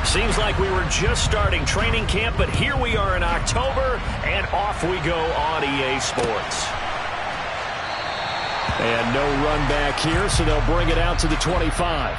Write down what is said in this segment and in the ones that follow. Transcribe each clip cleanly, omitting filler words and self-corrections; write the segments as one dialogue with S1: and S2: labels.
S1: Seems like we were just starting training camp, but here we are in October, and off we go on EA Sports. And no run back here, so they'll bring it out to the 25.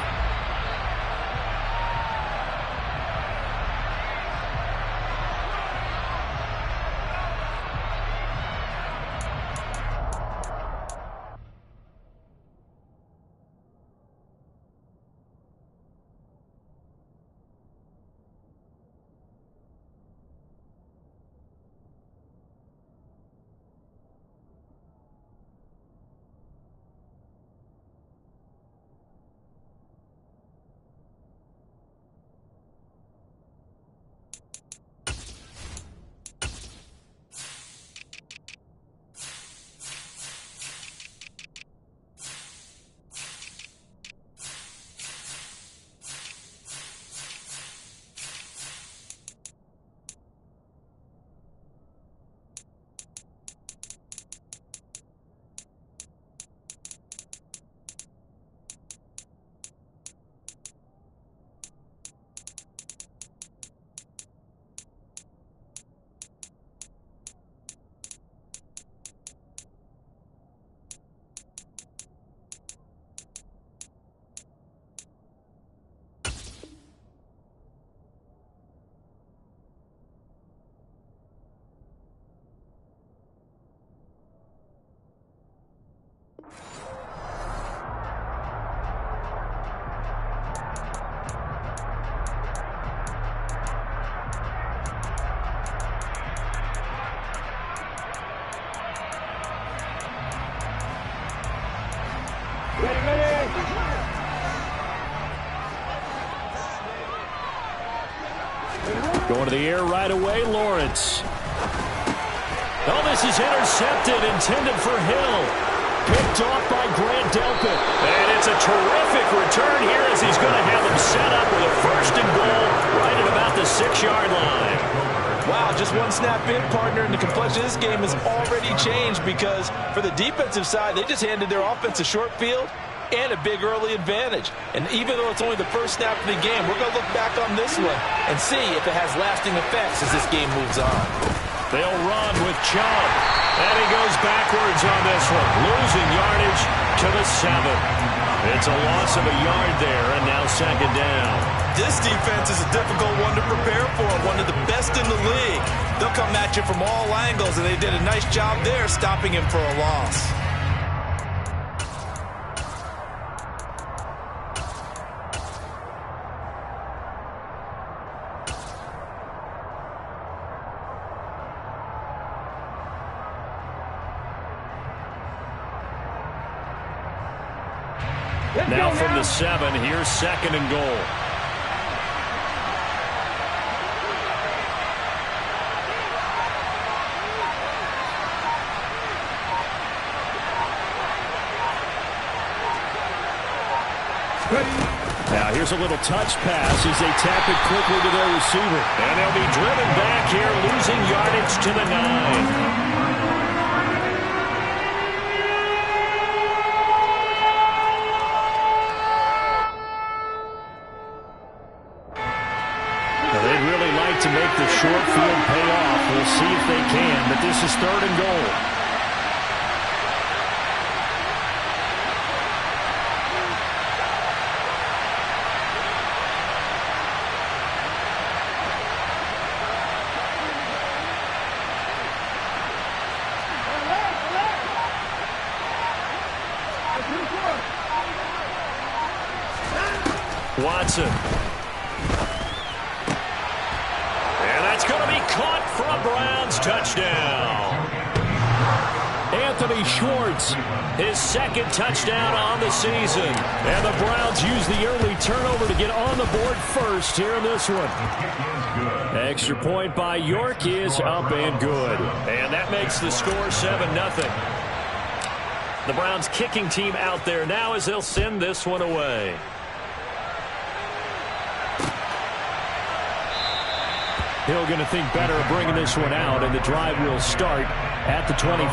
S1: Going to the air right away, Lawrence. Oh, this is intercepted, intended for Hill. Picked off by Grant Delpit. And it's a terrific return here as he's going to have him set up with a first and goal right at about the 6-yard line.
S2: Wow, just one snap in, partner, and the complexion of this game has already changed because for the defensive side, they just handed their offense a short field and a big early advantage. And even though it's only the first snap of the game, we're going to look back on this one and see if it has lasting effects as this game moves on.
S1: They'll run with Chubb. And he goes backwards on this one, losing yardage to the 7. It's a loss of a yard there, and now second down.
S2: This defense is a difficult one to prepare for, one of the best in the league. They'll come at you from all angles, and they did a nice job there stopping him for a loss.
S1: Now from the 7, here's second and goal. Now here's a little touch pass as they tap it quickly to their receiver. And they'll be driven back here, losing yardage to the 9. To make the short field pay off. We'll see if they can, but this is third and goal. Watson. Going to be caught for a Browns touchdown. Anthony Schwartz, his second touchdown on the season. And the Browns use the early turnover to get on the board first here in this one. Extra point by York is up and good. And that makes the score 7-0. The Browns kicking team out there now as they'll send this one away. Hill going to think better of bringing this one out, and the drive will start at the 25.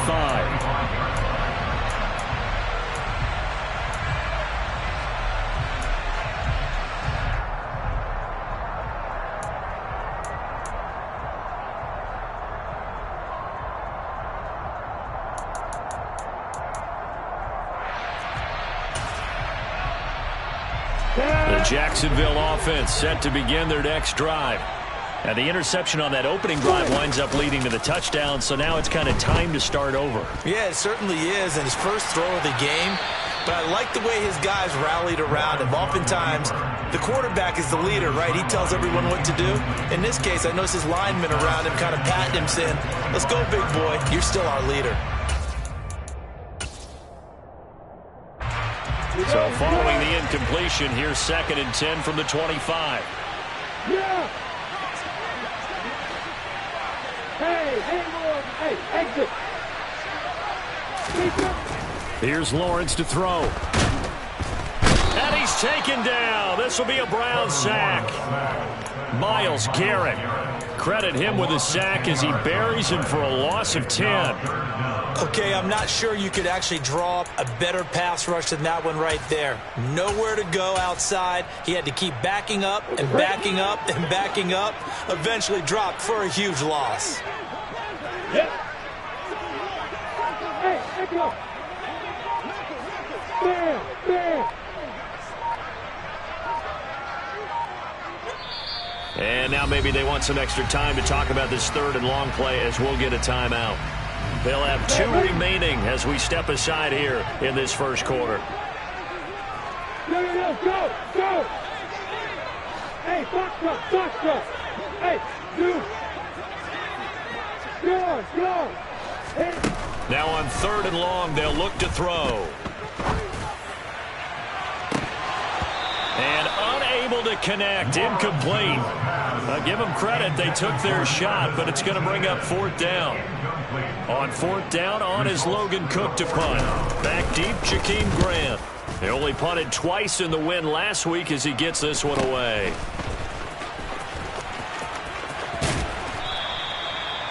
S1: Jacksonville offense set to begin their next drive. And the interception on that opening drive winds up leading to the touchdown, so now it's kind of time to start over.
S2: Yeah, it certainly is, and his first throw of the game. But I like the way his guys rallied around him. Oftentimes, the quarterback is the leader, right? He tells everyone what to do. In this case, I notice his linemen around him kind of patting him, saying, "Let's go, big boy. You're still our leader."
S1: So following the incompletion, here's 2nd and 10 from the 25.
S3: Yeah. Hey, exit.
S1: Here's Lawrence to throw. And he's taken down. This will be a Brown sack. Myles Garrett. Credit him with a sack as he buries him for a loss of 10.
S2: Okay, I'm not sure you could actually draw up a better pass rush than that one right there. Nowhere to go outside. He had to keep backing up and backing up and backing up. Eventually dropped for a huge loss.
S3: Yep. Hey, let's go. Bam.
S1: And now maybe they want some extra time to talk about this 3rd and long play as we'll get a timeout. They'll have 2 remaining as we step aside here in this first quarter.
S3: Go. Hey, box up. Hey, dude. Go. Hey.
S1: Now on 3rd and long, they'll look to throw. And unable to connect, incomplete. Give them credit, they took their shot, but it's going to bring up 4th down. On 4th down, on is Logan Cook to punt. Back deep, Jakeem Grant. They only punted twice in the win last week as he gets this one away.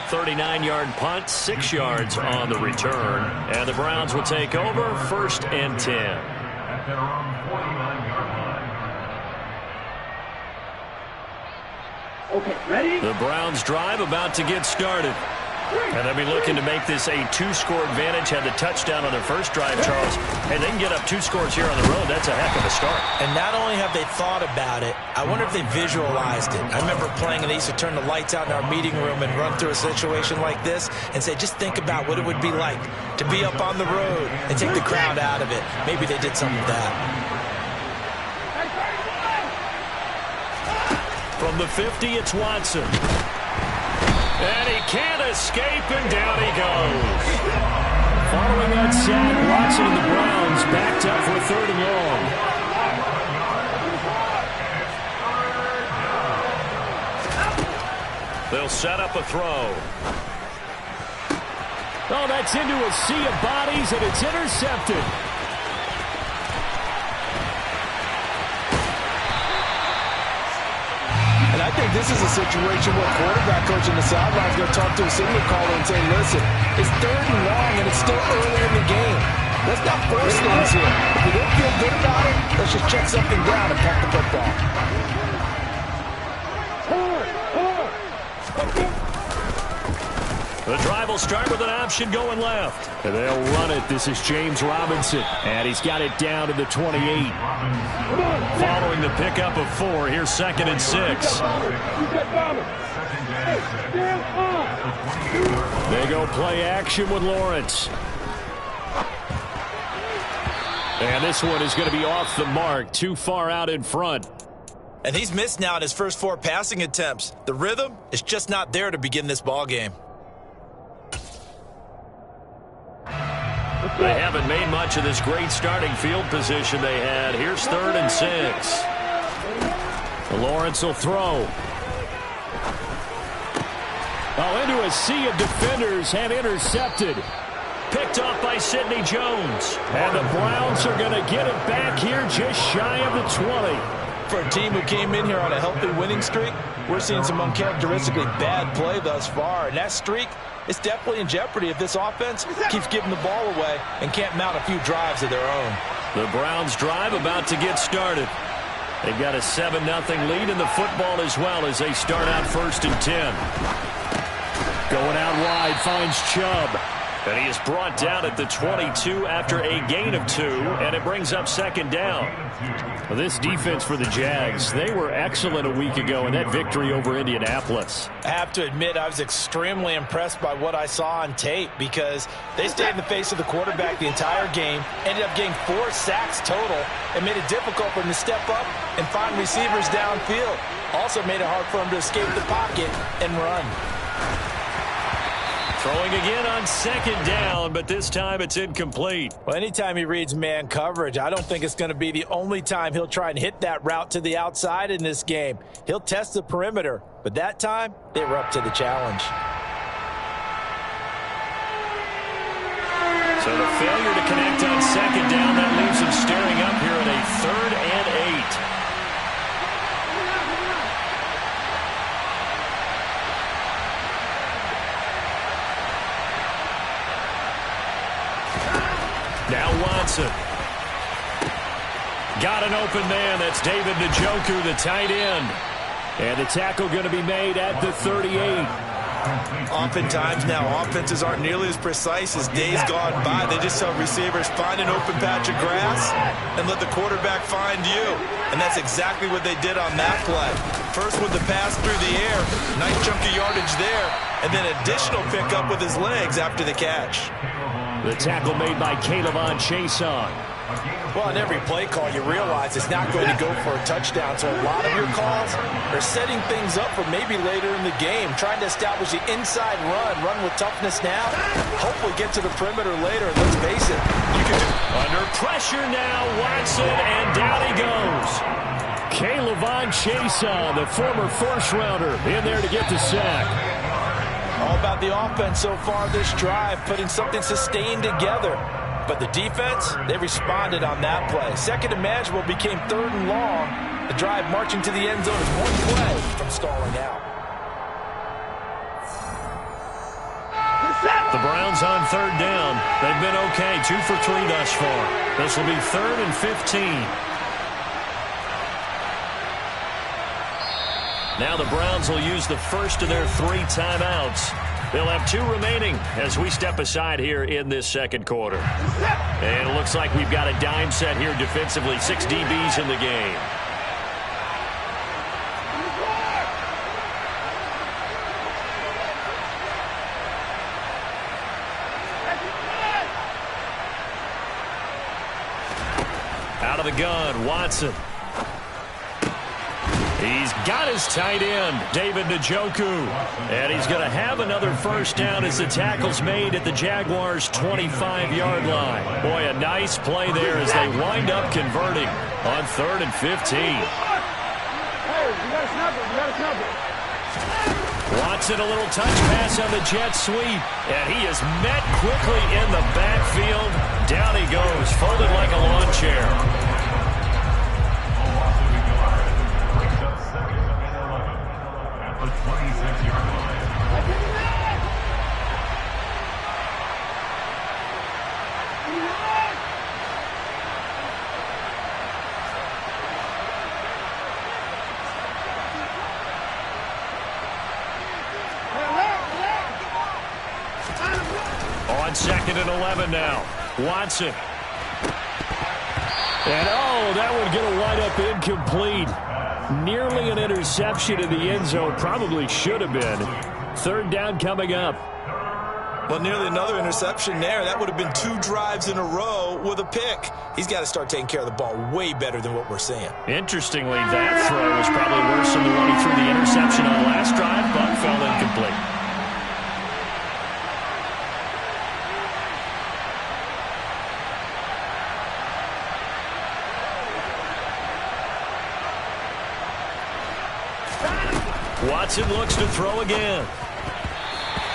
S1: 39-yard punt, 6 yards on the return. And the Browns will take over 1st and 10.
S4: At their own 49-yard line.
S3: Okay, ready?
S1: The Browns drive about to get started. And they'll be looking to make this a 2-score advantage. Had the touchdown on their first drive, Charles. Hey, they can get up 2 scores here on the road. That's a heck of a start.
S2: And not only have they thought about it, I wonder if they visualized it. I remember playing and they used to turn the lights out in our meeting room and run through a situation like this and say, just think about what it would be like to be up on the road and take the crowd out of it. Maybe they did some of that.
S1: From the 50, it's Watson. And he can't escape, and down he goes. Following that sack, Watson and the Browns backed up for 3rd and long. They'll set up a throw. Oh, that's into a sea of bodies, and it's intercepted.
S2: And I think this is a situation where quarterback coach on the sideline is going to talk to a signal caller and say, listen, it's 3rd and long and it's still early in the game. Let's not force things here. If we don't feel good about it, let's just check something down and punt the football.
S1: The drive will start with an option going left. And they'll run it. This is James Robinson. And he's got it down to the 28. Following the pickup of 4, here's 2nd and 6. They go play action with Lawrence. And this one is going to be off the mark, too far out in front.
S2: And he's missed now in his first 4 passing attempts. The rhythm is just not there to begin this ball game.
S1: They haven't made much of this great starting field position they had. Here's 3rd and 6. Lawrence will throw. Oh, into a sea of defenders and intercepted. Picked off by Sidney Jones. And the Browns are going to get it back here just shy of the 20.
S2: For a team who came in here on a healthy winning streak, we're seeing some uncharacteristically bad play thus far. And that streak is definitely in jeopardy if this offense keeps giving the ball away and can't mount a few drives of their own.
S1: The Browns drive about to get started. They've got a 7-0 lead in the football as well as they start out 1st and 10. Going out wide, finds Chubb. And he is brought down at the 22 after a gain of 2, and it brings up second down. Well, this defense for the Jags, they were excellent a week ago in that victory over Indianapolis.
S2: I have to admit, I was extremely impressed by what I saw on tape because they stayed in the face of the quarterback the entire game, ended up getting 4 sacks total, and made it difficult for him to step up and find receivers downfield. Also made it hard for him to escape the pocket and run.
S1: Throwing again on second down, but this time it's incomplete.
S2: Well, anytime he reads man coverage, I don't think it's going to be the only time he'll try and hit that route to the outside in this game. He'll test the perimeter, but that time they were up to the challenge.
S1: So the failure to connect on second down, that leaves him staring up here at a 3rd and 8. Now Watson. Got an open man. That's David Njoku, the tight end. And the tackle going to be made at the 38.
S2: Oftentimes now, offenses aren't nearly as precise as days gone by. They just tell receivers, find an open patch of grass and let the quarterback find you. And that's exactly what they did on that play. First with the pass through the air, nice chunk of yardage there, and then additional pickup with his legs after the catch.
S1: The tackle made by KyNNgzMen.
S2: Well, on every play call, you realize it's not going to go for a touchdown. So a lot of your calls are setting things up for maybe later in the game, trying to establish the inside run with toughness now. Hopefully get to the perimeter later. And let's face it, you can do.
S1: Under pressure now, Watson, and down he goes. KyNNgzMen, the former first-rounder, in there to get the sack.
S2: All about the offense so far this drive, putting something sustained together. But the defense, they responded on that play. Second and manageable became 3rd and long. The drive marching to the end zone is one play from stalling out.
S1: The Browns on 3rd down. They've been okay, 2 for 3 thus far. This will be 3rd and 15. Now the Browns will use the first of their 3 timeouts. They'll have 2 remaining as we step aside here in this second quarter. And it looks like we've got a dime set here defensively. 6 DBs in the game. Out of the gun, Watson. He's got his tight end, David Njoku. And he's going to have another first down as the tackle's made at the Jaguars' 25-yard line. Boy, a nice play there as they wind up converting on 3rd and 15. Watson, a little touch pass on the jet sweep. And he is met quickly in the backfield. Down he goes, folded like a lawn chair. On 2nd and 11 now. Watson. And that one going to wind up incomplete. Nearly an interception in the end zone. Probably should have been. 3rd down coming up.
S2: Well, nearly another interception there. That would have been 2 drives in a row with a pick. He's got to start taking care of the ball way better than what we're seeing.
S1: Interestingly, that throw was probably worse than the one he threw the interception on last drive, but fell incomplete. Watson looks to throw again.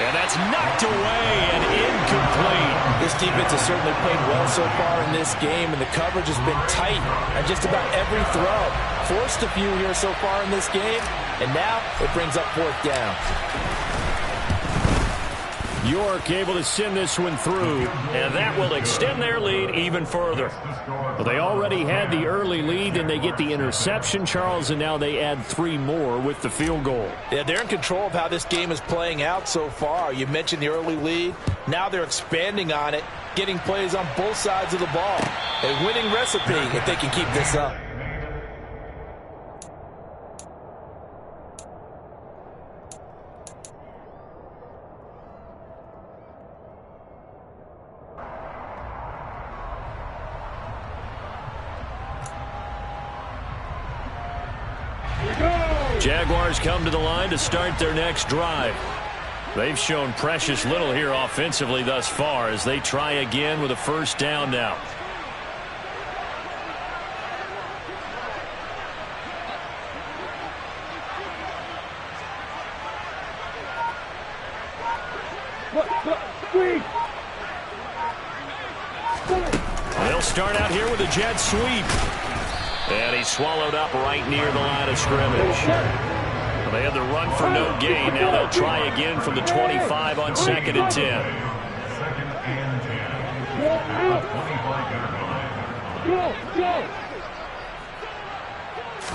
S1: And that's knocked away and incomplete.
S2: This defense has certainly played well so far in this game, and the coverage has been tight on just about every throw. Forced a few here so far in this game, and now it brings up 4th down.
S1: York able to send this one through, and that will extend their lead even further. Well, they already had the early lead, and they get the interception, Charles, and now they add 3 more with the field goal.
S2: Yeah, they're in control of how this game is playing out so far. You mentioned the early lead. Now they're expanding on it, getting plays on both sides of the ball. A winning recipe if they can keep this up.
S1: Jaguars come to the line to start their next drive. They've shown precious little here offensively thus far as they try again with a first down now. They'll start out here with a jet sweep. And he's swallowed up right near the line of scrimmage. Well, they had the run for no gain. Now they'll try again from the 25 on 2nd and 10.
S4: 2nd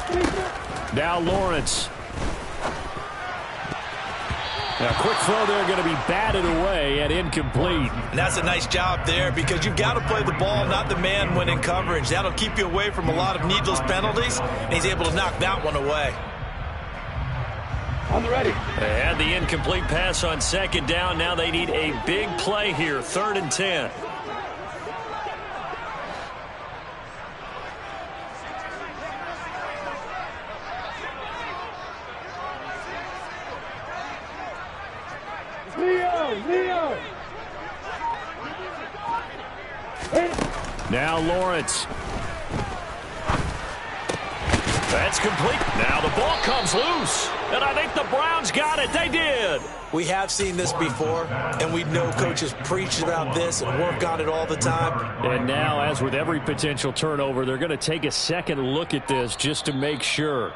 S4: and 10.
S1: Now Lawrence. Now, quick throw there going to be batted away and incomplete.
S2: And that's a nice job there because you've got to play the ball, not the man when in coverage. That'll keep you away from a lot of needless penalties, and he's able to knock that one away.
S3: On the ready.
S1: They had the incomplete pass on 2nd down. Now they need a big play here, 3rd and 10.
S3: Leo!
S1: Now Lawrence. That's complete. Now the ball comes loose. And I think the Browns got it. They did.
S2: We have seen this before, and we know coaches preach about this and work on it all the time.
S1: And now, as with every potential turnover, they're going to take a second look at this just to make sure.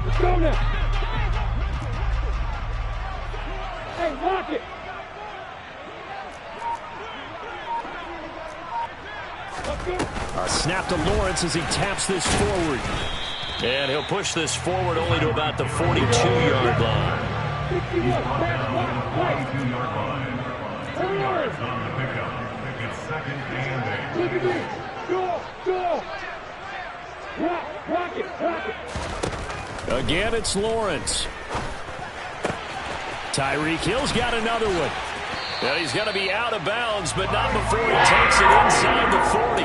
S3: Let's go now. Hey, lock it. Let's go.
S1: A snap to Lawrence as he taps this forward. And he'll push this forward only to about the 42-yard line.
S4: 42-yard line. Yards on the pickup. It's 2nd and 8.
S3: Look at me. Go. Rock it.
S1: Again, it's Lawrence. Tyreek Hill's got another one. Well, he's going to be out of bounds, but not before he takes it inside the 40.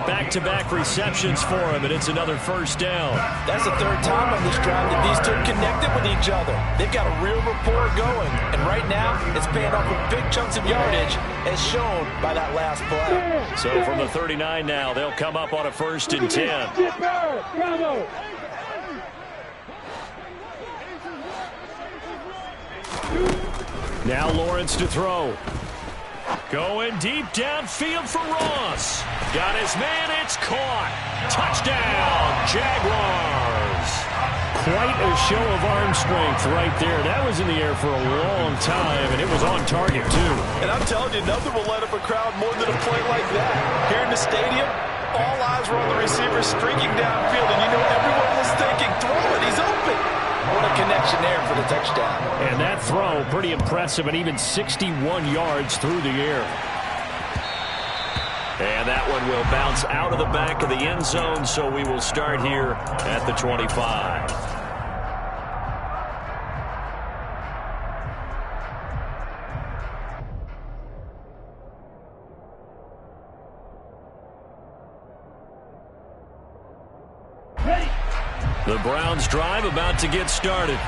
S1: Back-to-back receptions for him, and it's another first down.
S2: That's the 3rd time on this drive that these two connected with each other. They've got a real rapport going, and right now it's paying off with big chunks of yardage, as shown by that last play.
S1: So from the 39 now, they'll come up on a 1st and 10.
S3: Bravo.
S1: Now Lawrence to throw. Going deep downfield for Ross. Got his man, it's caught. Touchdown, Jaguars. Quite a show of arm strength right there. That was in the air for a long time, and it was on target, too.
S2: And I'm telling you, nothing will light up a crowd more than a play like that. Here in the stadium, all eyes were on the receiver streaking downfield, and you know everyone was thinking, throw it, he's open. What a connection there for the touchdown.
S1: And that throw, pretty impressive, and even 61 yards through the air. And that one will bounce out of the back of the end zone, so we will start here at the 25. The Browns drive about to get started.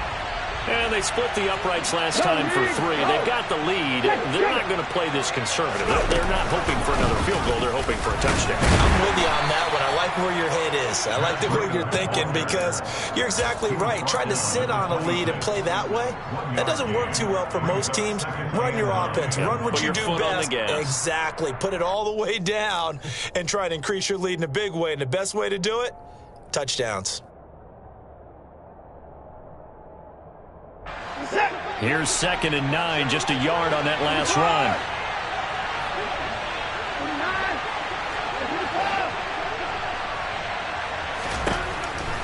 S1: And they split the uprights last time for 3. They've got the lead. They're not going to play this conservative. They're not hoping for another field goal. They're hoping for a touchdown.
S2: I'm with you on that one. I like where your head is. I like the way you're thinking because you're exactly right. Trying to sit on a lead and play that way, that doesn't work too well for most teams. Run your offense. Run what you do best. Exactly. Put it all the way down and try to increase your lead in a big way. And the best way to do it, touchdowns.
S1: Here's 2nd and 9, just a yard on that last run.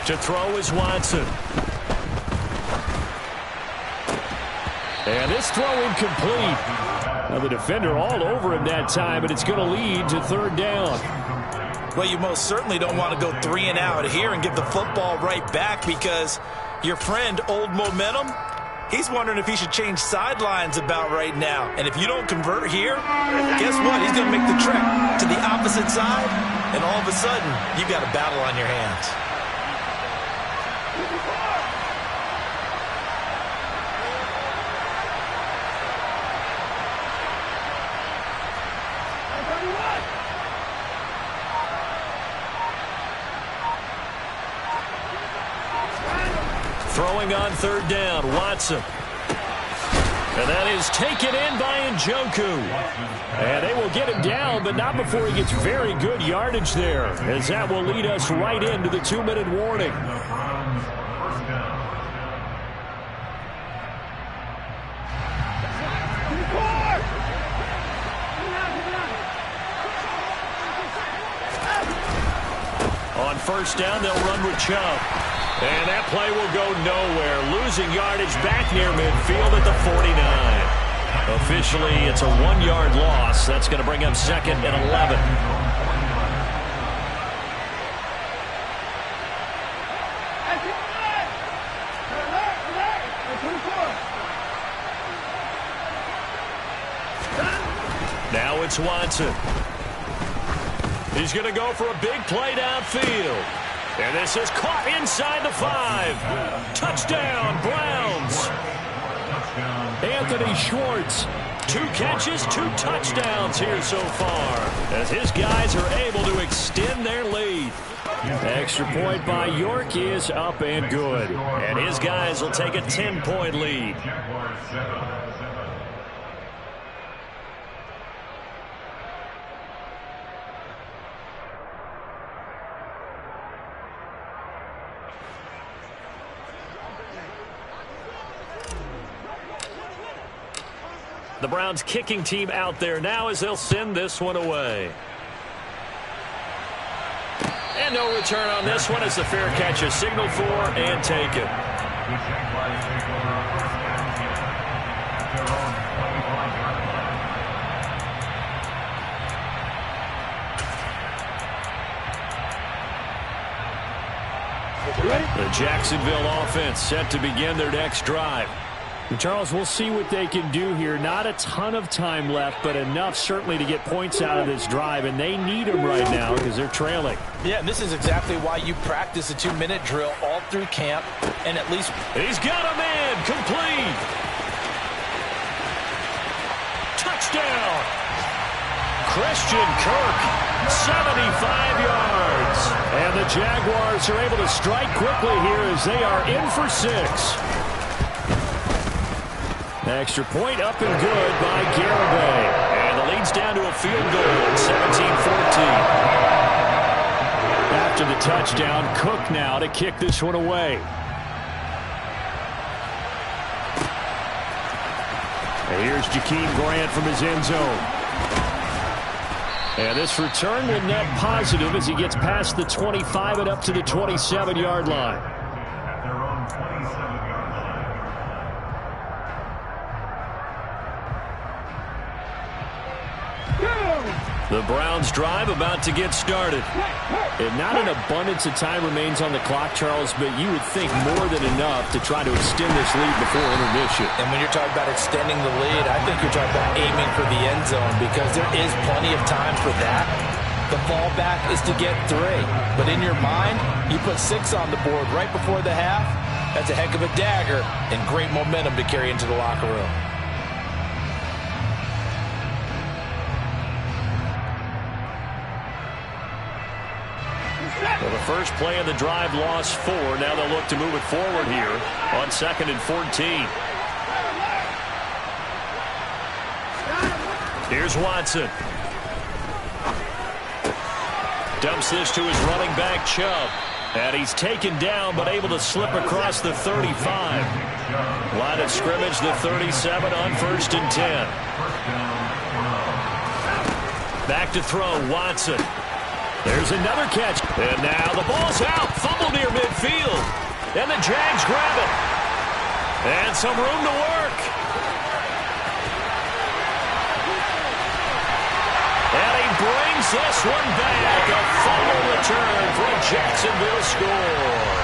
S1: To throw is Watson. And this throw incomplete. Now the defender all over him that time, but it's going to lead to 3rd down.
S2: Well, you most certainly don't want to go 3 and out here and give the football right back because your friend, Old Momentum, he's wondering if he should change sidelines about right now. And if you don't convert here, guess what? He's going to make the trek to the opposite side, and all of a sudden, you've got a battle on your hands.
S1: Throwing on 3rd down, Watson. And that is taken in by Njoku. And they will get him down, but not before he gets very good yardage there, as that will lead us right into the 2-minute warning. On 1st down, they'll run with Chubb. And that play will go nowhere. Losing yardage back near midfield at the 49. Officially, it's a 1-yard loss. That's going to bring up 2nd and 11. Now it's Watson. He's going to go for a big play downfield. And this is caught inside the 5. Touchdown, Browns. Anthony Schwartz. 2 catches, 2 touchdowns here so far, as his guys are able to extend their lead. Extra point by York is up and good. And his guys will take a 10-point lead. The Browns kicking team out there now as they'll send this one away. And no return on this one as the fair catch is signaled for and taken. The Jacksonville offense set to begin their next drive. And Charles, we'll see what they can do here. Not a ton of time left, but enough certainly to get points out of this drive, and they need them right now because they're trailing.
S2: Yeah, and this is exactly why you practice a 2-minute drill all through camp, and at least...
S1: He's got a man, complete! Touchdown! Christian Kirk, 75 yards. And the Jaguars are able to strike quickly here as they are in for 6. Extra point up and good by Garibay. And the lead's down to a field goal at 17-14. After the touchdown, Cook now to kick this one away. And here's Jakeem Grant from his end zone. And this return will net positive as he gets past the 25 and up to the 27-yard line. The Browns drive about to get started. And not an abundance of time remains on the clock, Charles, but you would think more than enough to try to extend this lead before intermission.
S2: And when you're talking about extending the lead, I think you're talking about aiming for the end zone because there is plenty of time for that. The fallback is to get 3. But in your mind, you put 6 on the board right before the half. That's a heck of a dagger and great momentum to carry into the locker room.
S1: Well, the first play of the drive lost 4. Now they'll look to move it forward here on 2nd and 14. Here's Watson. Dumps this to his running back, Chubb. And he's taken down, but able to slip across the 35. Line of scrimmage, the 37 on 1st and 10. Back to throw, Watson. There's another catch. And now the ball's out. Fumble near midfield. And the Jags grab it. And some room to work. And he brings this one back. A fumble return for a Jacksonville score.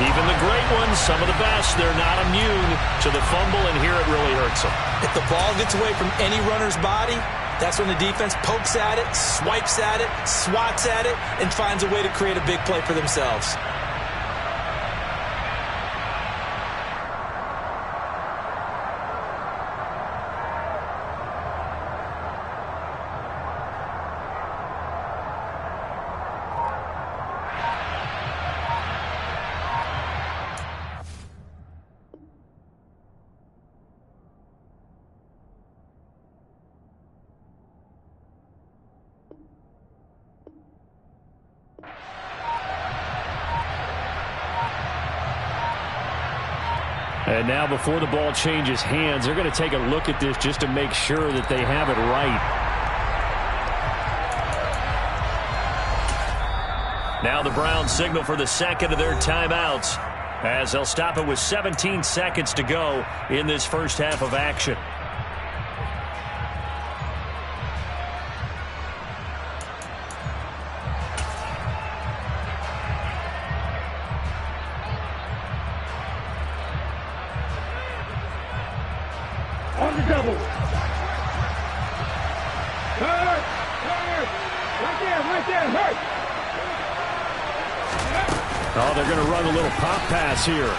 S1: Even the great ones, some of the best, they're not immune to the fumble, and here it really hurts them.
S2: If the ball gets away from any runner's body, that's when the defense pokes at it, swipes at it, swats at it, and finds a way to create a big play for themselves.
S1: And now before the ball changes hands, they're going to take a look at this just to make sure that they have it right. Now the Browns signal for the second of their timeouts as they'll stop it with 17 seconds to go in this first half of action.
S3: On the double. Hurt. Right there, hurt.
S1: Oh, they're going to run a little pop pass here.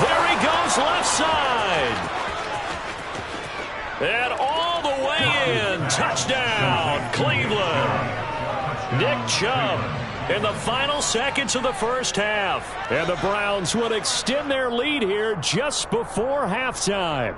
S1: There he goes, left side. And all the way in. Touchdown, Cleveland. Nick Chubb in the final seconds of the first half. And the Browns would extend their lead here just before halftime.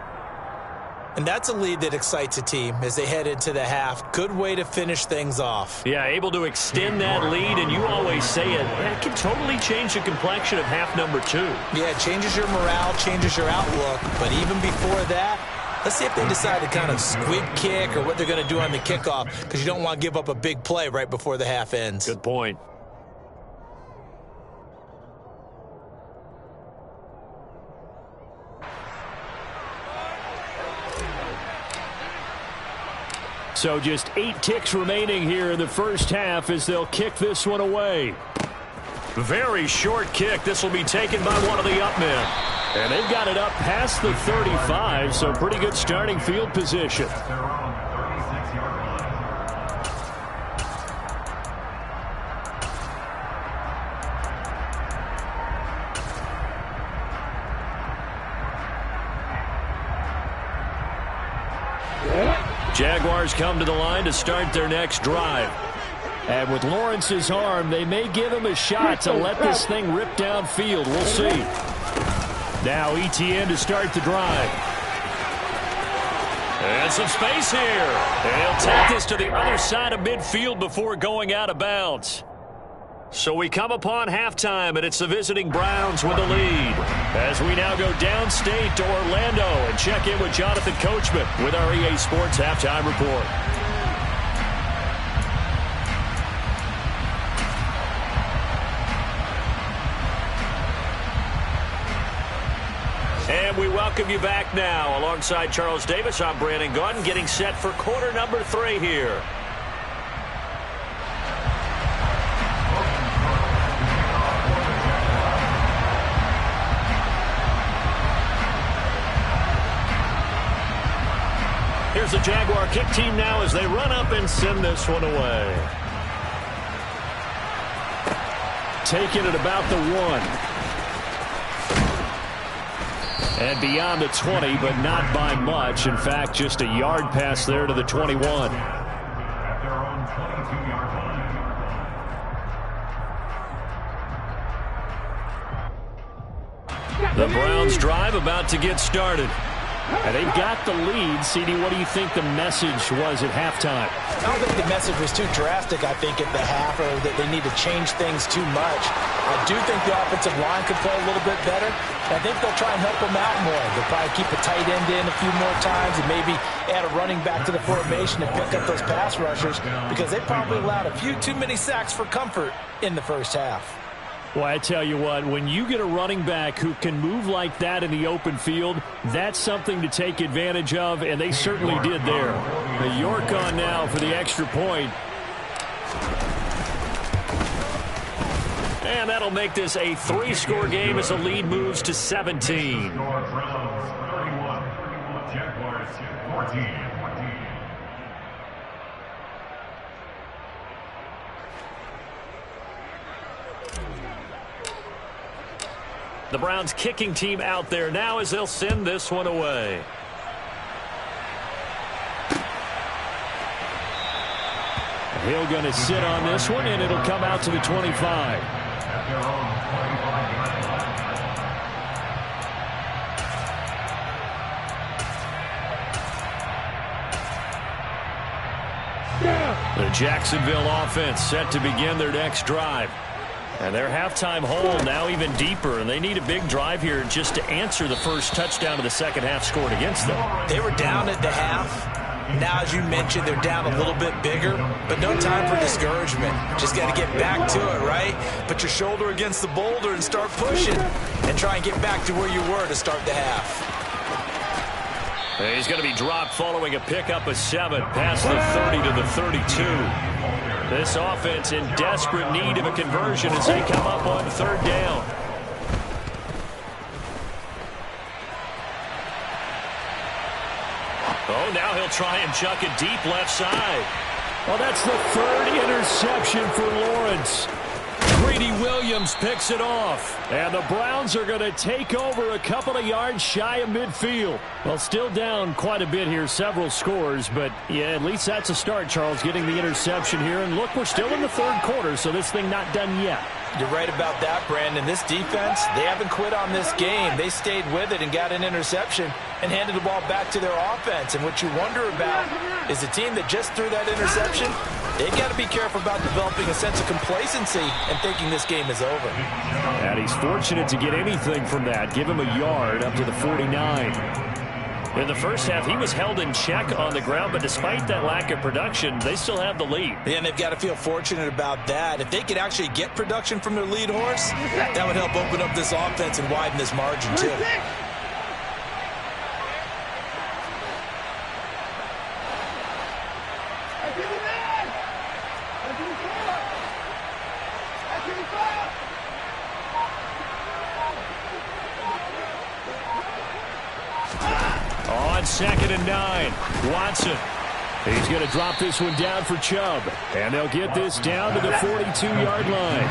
S2: And that's a lead that excites a team as they head into the half. Good way to finish things off.
S1: Yeah, able to extend that lead, and you always say it, that can totally change the complexion of half number 2.
S2: Yeah, it changes your morale, changes your outlook. But even before that, let's see if they decide to kind of squib kick or what they're going to do on the kickoff, because you don't want to give up a big play right before the half ends.
S1: Good point. So just 8 ticks remaining here in the first half as they'll kick this one away. Very short kick. This will be taken by one of the up men. And they've got it up past the 35, so pretty good starting field position. Jaguars come to the line to start their next drive. And with Lawrence's arm, they may give him a shot to let this thing rip downfield. We'll see. Now ETN to start the drive. And some space here. And he'll take this to the other side of midfield before going out of bounds. So we come upon halftime, and it's the visiting Browns with the lead. As we now go downstate to Orlando and check in with Jonathan Coachman with our EA Sports Halftime Report. And we welcome you back now. Alongside Charles Davis, I'm Brandon Gunn, getting set for quarter number 3 here. Here's the Jaguar kick team now as they run up and send this one away. taken at about the 1. And beyond the 20, but not by much. In fact, just a yard pass there to the 21.
S4: At their own 22-yard line.
S1: The Browns drive about to get started. And they've got the lead. CD, what do you think the message was at halftime?
S2: I don't think the message was too drastic, I think, at the half, or that they need to change things too much. I do think the offensive line could play a little bit better. I think they'll try and help them out more. They'll probably keep a tight end in a few more times and maybe add a running back to the formation and pick up those pass rushers, because they probably allowed a few too many sacks for comfort in the first half.
S1: Well, I tell you what, when you get a running back who can move like that in the open field, that's something to take advantage of, and they certainly did there. The York on now for the extra point. And that'll make this a 3-score game as the lead moves to 17.
S4: Browns 31, Jaguars 14.
S1: The Browns kicking team out there now as they'll send this one away. Hill going to sit on this one, and it'll come out to the 25. The Jacksonville offense set to begin their next drive. And their halftime hole now even deeper, and they need a big drive here just to answer the first touchdown of the second half scored against them.
S2: They were down at the half. Now, as you mentioned, they're down a little bit bigger, but no time for discouragement. Just got to get back to it, right? Put your shoulder against the boulder and start pushing, and try and get back to where you were to start the half.
S1: He's going to be dropped following a pickup of 7 past the 30 to the 32. This offense in desperate need of a conversion as they come up on 3rd down. Oh, now he'll try and chuck it deep left side. Well, that's the 3rd interception for Lawrence. Greedy Williams picks it off. And the Browns are going to take over a couple of yards shy of midfield. Well, still down quite a bit here, several scores. But, yeah, at least that's a start, Charles, getting the interception here. And, look, we're still in the 3rd quarter, so this thing not done yet.
S2: You're right about that, Brandon. This defense, they haven't quit on this game. They stayed with it and got an interception and handed the ball back to their offense. And what you wonder about is the team that just threw that interception, they've got to be careful about developing a sense of complacency and thinking this game is over.
S1: And he's fortunate to get anything from that. Give him a yard up to the 49. In the first half, he was held in check on the ground, but despite that lack of production, they still have the lead.
S2: And they've got to feel fortunate about that. If they could actually get production from their lead horse, that would help open up this offense and widen this margin, too.
S1: On 2nd and 9, Watson. He's going to drop this one down for Chubb. And they'll get this down to the 42-yard line.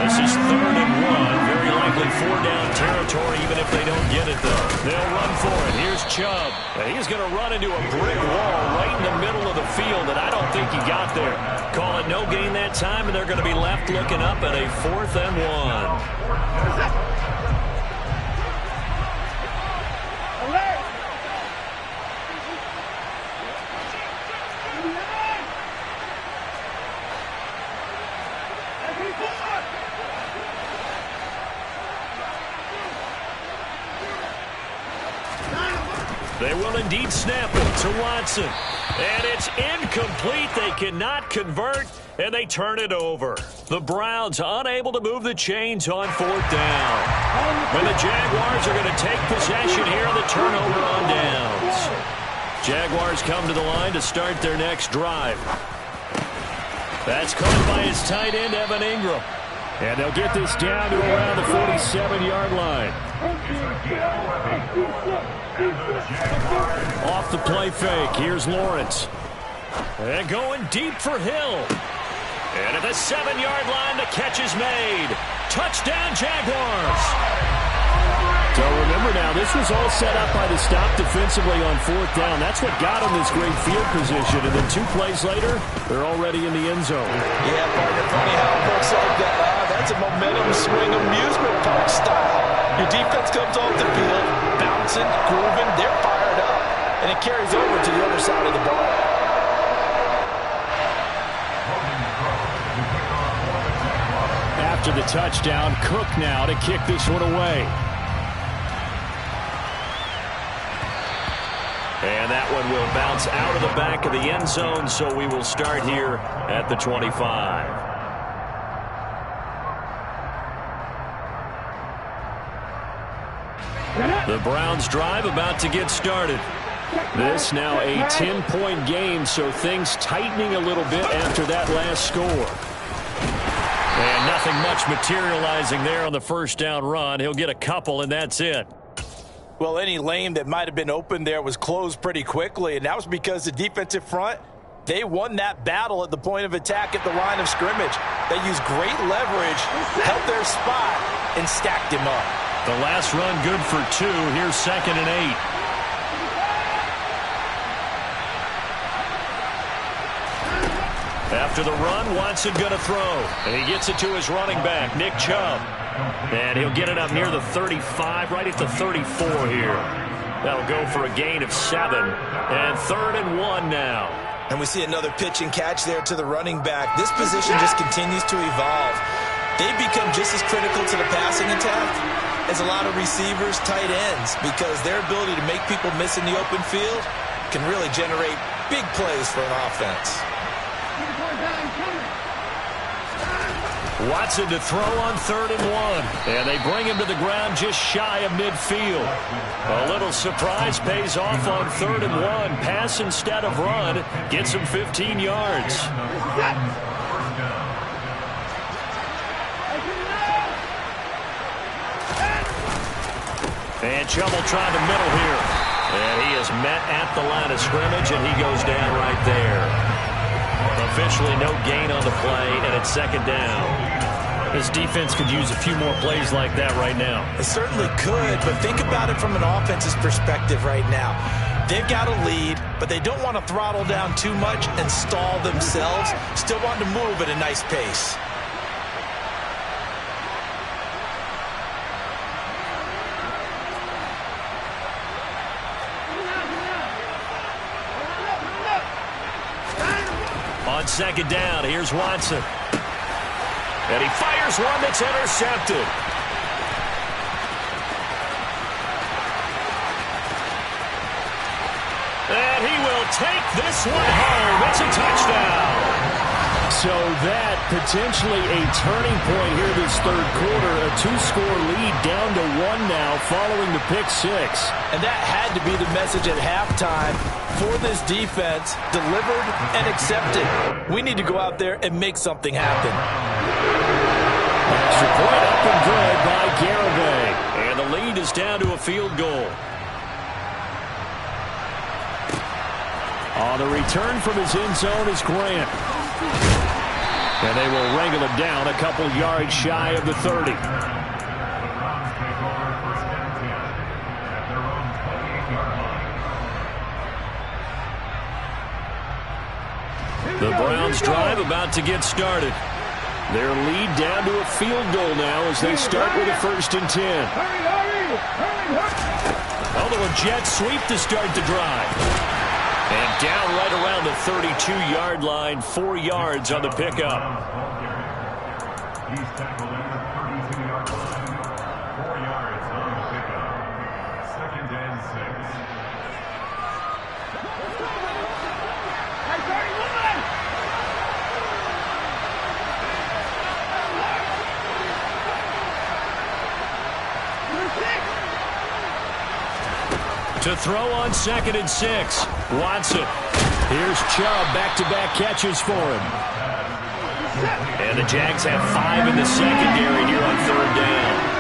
S1: This is 3rd and 1. Very likely 4-down territory, even if they don't get it, though. They'll run for it. Here's Chubb. And he's going to run into a brick wall right in the middle of the field, and I don't think he got there. Call it no gain that time, and they're going to be left looking up at a 4th and 1. They will indeed snap it to Watson. And it's incomplete. They cannot convert, and they turn it over. The Browns unable to move the chains on 4th down. And the Jaguars are going to take possession here on the turnover on downs. Jaguars come to the line to start their next drive. That's caught by his tight end, Evan Ingram. And they'll get this down to around the 47-yard line. Off the play fake. Here's Lawrence. And going deep for Hill. And at the 7-yard line, the catch is made. Touchdown, Jaguars. So remember now, this was all set up by the stop defensively on 4th down. That's what got them this great field position. And then 2 plays later, they're already in the end zone.
S2: Yeah, partner, funny how it looks like that. That's a momentum swing amusement park style. Your defense comes off the field, bouncing, grooving, they're fired up. And it carries over to the other side of the ball.
S1: After the touchdown, Cook now to kick this one away. And that one will bounce out of the back of the end zone, so we will start here at the 25. The Browns drive about to get started. This now a 10-point game, so things tightening a little bit after that last score. And nothing much materializing there on the first down run. He'll get a couple, and that's it.
S2: Well, any lane that might have been open there was closed pretty quickly, and that was because the defensive front, they won that battle at the point of attack at the line of scrimmage. They used great leverage, held their spot, and stacked him up.
S1: The last run good for 2. Here's 2nd and 8. After the run, Watson going to throw. And he gets it to his running back, Nick Chubb. And he'll get it up near the 35, right at the 34 here. That'll go for a gain of 7. And 3rd and 1 now.
S2: And we see another pitch and catch there to the running back. This position just continues to evolve. They've become just as critical to the passing attack as a lot of receivers, tight ends, because their ability to make people miss in the open field can really generate big plays for an offense.
S1: Watson to throw on 3rd and 1. And they bring him to the ground just shy of midfield. A little surprise pays off on 3rd and 1. Pass instead of run. Gets him 15 yards. And Chubb will try the middle here. And he is met at the line of scrimmage, and he goes down right there. Officially no gain on the play, and it's 2nd down. This defense could use a few more plays like that right now.
S2: It certainly could, but think about it from an offense's perspective right now. They've got a lead, but they don't want to throttle down too much and stall themselves. Still want to move at a nice pace.
S1: On 2nd down, here's Watson. And he fires one that's intercepted. And he will take this one home. It's a touchdown. So that potentially a turning point here this 3rd quarter. A 2-score lead down to 1 now following the pick 6.
S2: And that had to be the message at halftime for this defense. Delivered and accepted. We need to go out there and make something happen.
S1: Extra point up and good by Garibay. And the lead is down to a field goal. On the return from his end zone is Grant. And they will wrangle him down a couple yards shy of the 30. The Browns drive about to get started. Their lead down to a field goal now as they start with a 1st and 10. Although a jet sweep to start the drive. And down right around the 32-yard line, 4 yards on the pickup.
S4: He's tackled at the 32-yard line, 4 yards on the pickup. 2nd and 6.
S1: To throw on 2nd and 6. Watson. Here's Chubb. Back-to-back catches for him. And the Jags have 5 in the secondary here on 3rd down.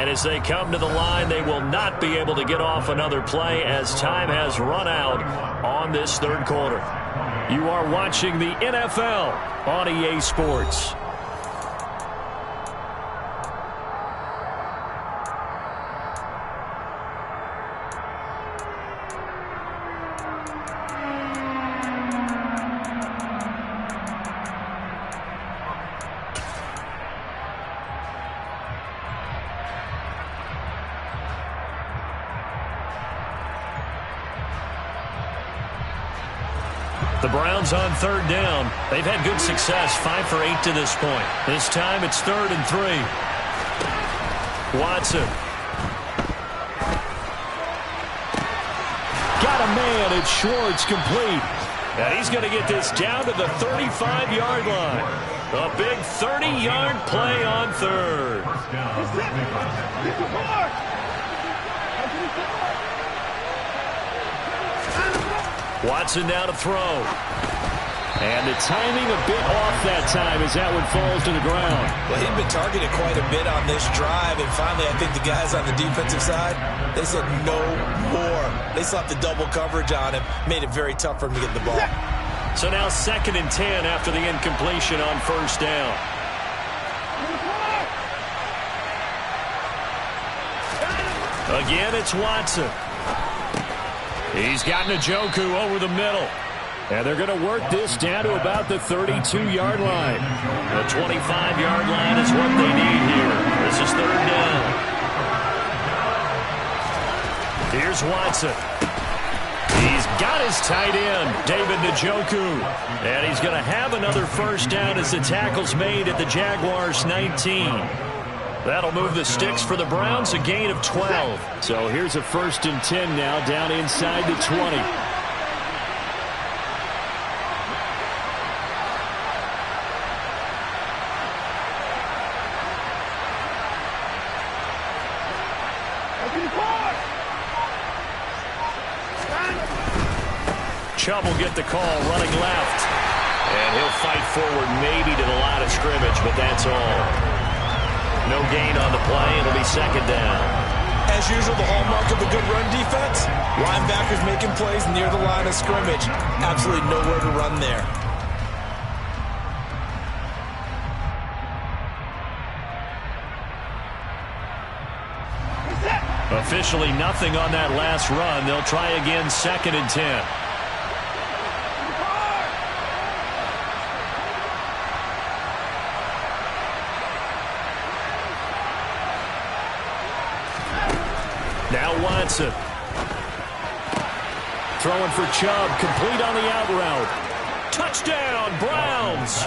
S1: And as they come to the line, they will not be able to get off another play as time has run out on this third quarter. You are watching the NFL on EA Sports. The Browns on third down. They've had good success, 5 for 8 to this point. This time it's 3rd and 3. Watson. Got a man. It's Schwartz, complete. And he's going to get this down to the 35-yard line. A big 30-yard play on third. Watson now to throw. And the timing a bit off that time as that one falls to the ground.
S2: Well, he'd been targeted quite a bit on this drive, and finally I think the guys on the defensive side, they said no more. They slapped the double coverage on him, made it very tough for him to get the ball.
S1: So now 2nd and 10 after the incompletion on first down. Again, it's Watson. He's got Njoku over the middle. And they're going to work this down to about the 32-yard line. The 25-yard line is what they need here. This is 3rd down. Here's Watson. He's got his tight end, David Njoku. And he's going to have another first down as the tackle's made at the Jaguars' 19. That'll move the sticks for the Browns, a gain of 12. So here's a 1st and 10 now down inside the 20. Chubb will get the call running left. And he'll fight forward maybe to the line of scrimmage, but that's all. No gain on the play. It'll be 2nd down.
S2: As usual, the hallmark of a good run defense, linebackers making plays near the line of scrimmage. Absolutely nowhere to run there.
S1: Officially nothing on that last run. They'll try again, 2nd and 10. Now Watson. Throwing for Chubb, complete on the out route. Touchdown, Browns.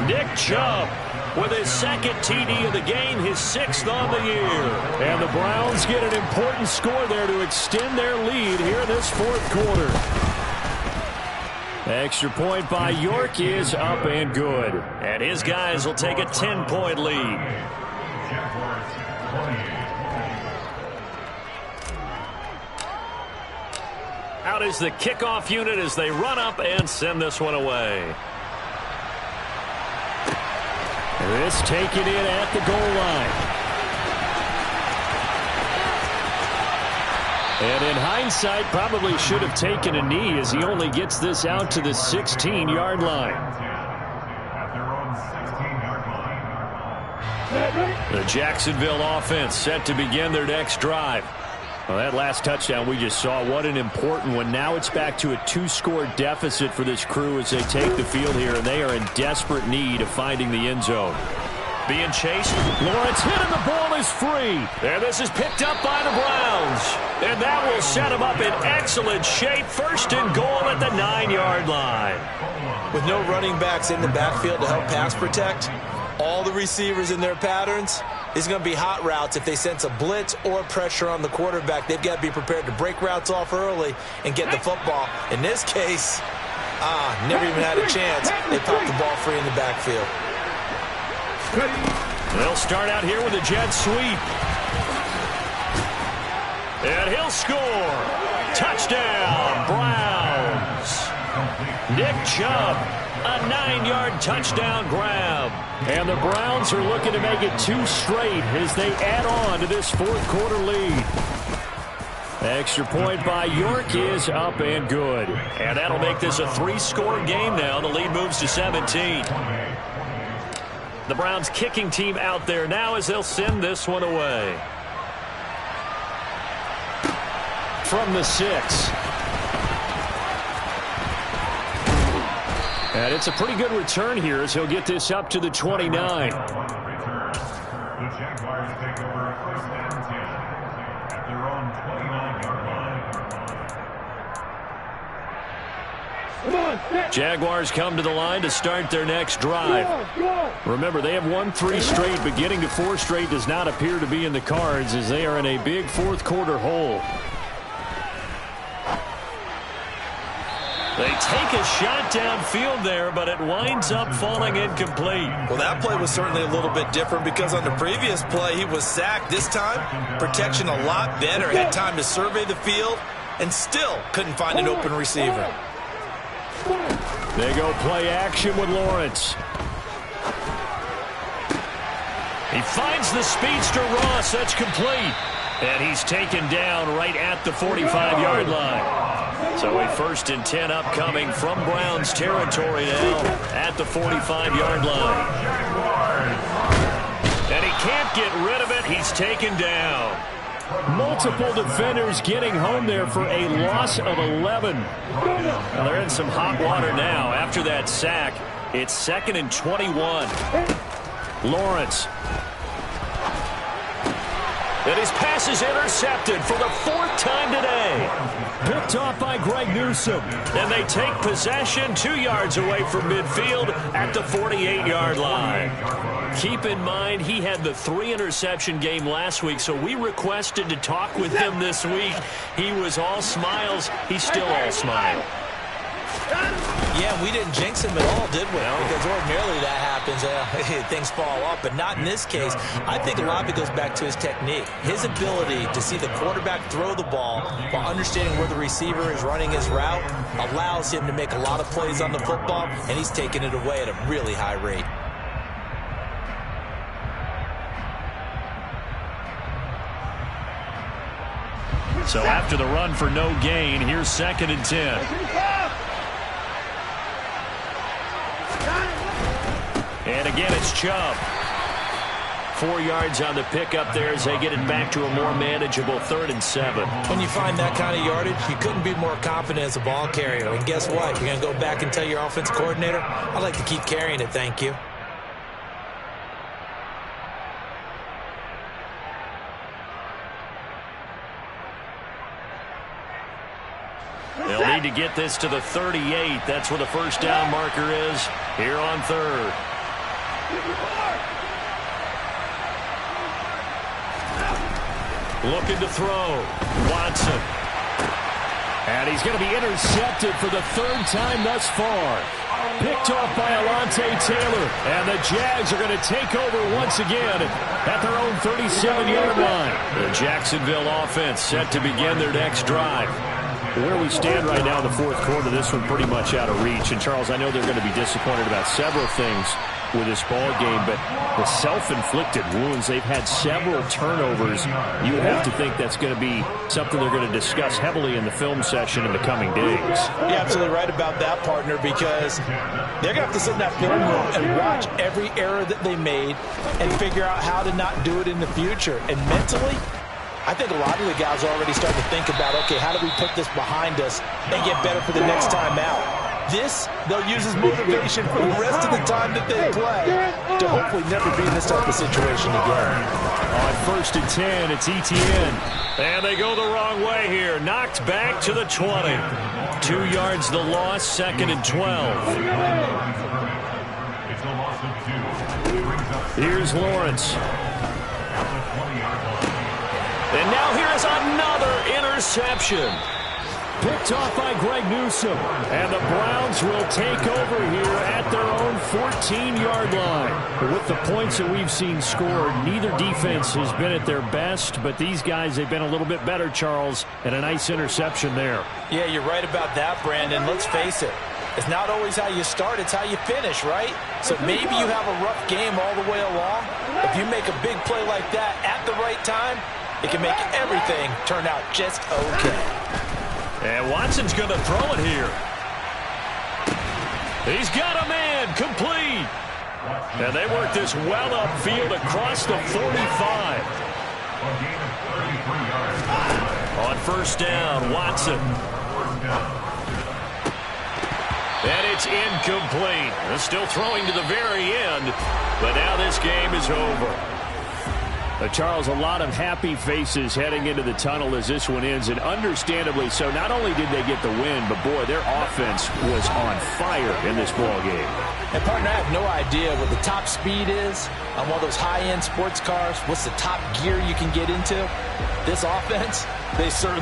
S1: Nick Chubb with his 2nd TD of the game, his 6th on the year. And the Browns get an important score there to extend their lead here in this 4th quarter. Extra point by York is up and good. And his guys will take a 10-point lead. Out is the kickoff unit as they run up and send this one away. This taken in at the goal line. And in hindsight, probably should have taken a knee as he only gets this out to the 16-yard line. The Jacksonville offense set to begin their next drive. Well, that last touchdown we just saw, what an important one. Now it's back to a 2-score deficit for this crew as they take the field here, and they are in desperate need of finding the end zone. Being chased. Lawrence hit and the ball is free. And this is picked up by the Browns. And that will set them up in excellent shape. 1st and goal at the 9-yard line.
S2: With no running backs in the backfield to help pass protect, all the receivers in their patterns, is going to be hot routes. If they sense a blitz or pressure on the quarterback, they've got to be prepared to break routes off early and get the football. In this case, never even had a chance. They popped the ball free in the backfield.
S1: They'll start out here with a jet sweep. And he'll score. Touchdown, Browns. Nick Chubb A 9-yard touchdown grab. And the Browns are looking to make it 2 straight as they add on to this fourth-quarter lead. Extra point by York is up and good. And that'll make this a 3-score game now. The lead moves to 17. The Browns kicking team out there now as they'll send this one away. From the 6. And it's a pretty good return here as he'll get this up to the 29.
S4: The Jaguars take over 1st and 10 at their own 29-yard line.
S1: Jaguars come to the line to start their next drive. Remember, they have won 3 straight, but getting to 4 straight does not appear to be in the cards as they are in a big fourth-quarter hole. They take a shot downfield there, but it winds up falling incomplete.
S2: Well, that play was certainly a little bit different because on the previous play, he was sacked. This time, protection a lot better. Had time to survey the field and still couldn't find an open receiver.
S1: They go play action with Lawrence. He finds the speedster Ross. That's complete. And he's taken down right at the 45-yard line. So a 1st and 10 upcoming from Browns territory now at the 45-yard line. And he can't get rid of it. He's taken down. Multiple defenders getting home there for a loss of 11. Well, they're in some hot water now. After that sack, it's 2nd and 21. Lawrence. And his pass is intercepted for the 4th time today. Picked off by Greg Newsome. And they take possession 2 yards away from midfield at the 48-yard line. Keep in mind, he had the 3-interception game last week, so we requested to talk with him this week. He was all smiles. He's still all smile.
S2: Yeah, we didn't jinx him at all, did we? No. Because ordinarily that happens. Things fall off, but not in this case. I think a lot of it goes back to his technique. His ability to see the quarterback throw the ball while understanding where the receiver is running his route allows him to make a lot of plays on the football, and he's taking it away at a really high rate.
S1: So after the run for no gain, here's 2nd and 10. And again, it's Chubb. 4 yards on the pickup there as they get it back to a more manageable 3rd and 7.
S2: When you find that kind of yardage, you couldn't be more confident as a ball carrier. And guess what? You're going to go back and tell your offensive coordinator, I'd like to keep carrying it, thank you.
S1: They'll need to get this to the 38. That's where the 1st down marker is here on 3rd. Looking to throw. Watson. And he's going to be intercepted for the 3rd time thus far. Picked off by Alontae Taylor. And the Jags are going to take over once again at their own 37-yard line. The Jacksonville offense set to begin their next drive. Where we stand right now in the 4th quarter, this one pretty much out of reach. And, Charles, I know they're going to be disappointed about several things with this ball game, but the self-inflicted wounds, they've had several turnovers. You have to think that's going to be something they're going to discuss heavily in the film session in the coming days.
S2: You're absolutely right about that, partner, because they're going to have to sit in that film room and watch every error that they made and figure out how to not do it in the future. And mentally, I think a lot of the guys are already starting to think about, okay, how do we put this behind us and get better for the next time out? This, they'll use as motivation for the rest of the time that they play to hopefully never be in this type of situation again.
S1: On 1st and 10, it's Etienne. And they go the wrong way here. Knocked back to the 20. 2 yards the loss, 2nd and 12. Here's Lawrence. And now here is another interception. Picked off by Greg Newsome. And the Browns will take over here at their own 14-yard line. With the points that we've seen scored, neither defense has been at their best, but these guys, they've been a little bit better, Charles, and a nice interception there.
S2: Yeah, you're right about that, Brandon. Let's face it. It's not always how you start, it's how you finish, right? So maybe you have a rough game all the way along. If you make a big play like that at the right time, it can make everything turn out just okay.
S1: And Watson's going to throw it here. He's got a man, complete. And they work this well upfield across the 45. On first down, Watson. And it's incomplete. They're still throwing to the very end, but now this game is over. Charles, a lot of happy faces heading into the tunnel as this one ends, and understandably so. Not only did they get the win, but boy, their offense was on fire in this ball game.
S2: And partner, I have no idea what the top speed is on one of those high-end sports cars. What's the top gear you can get into? This offense, they certainly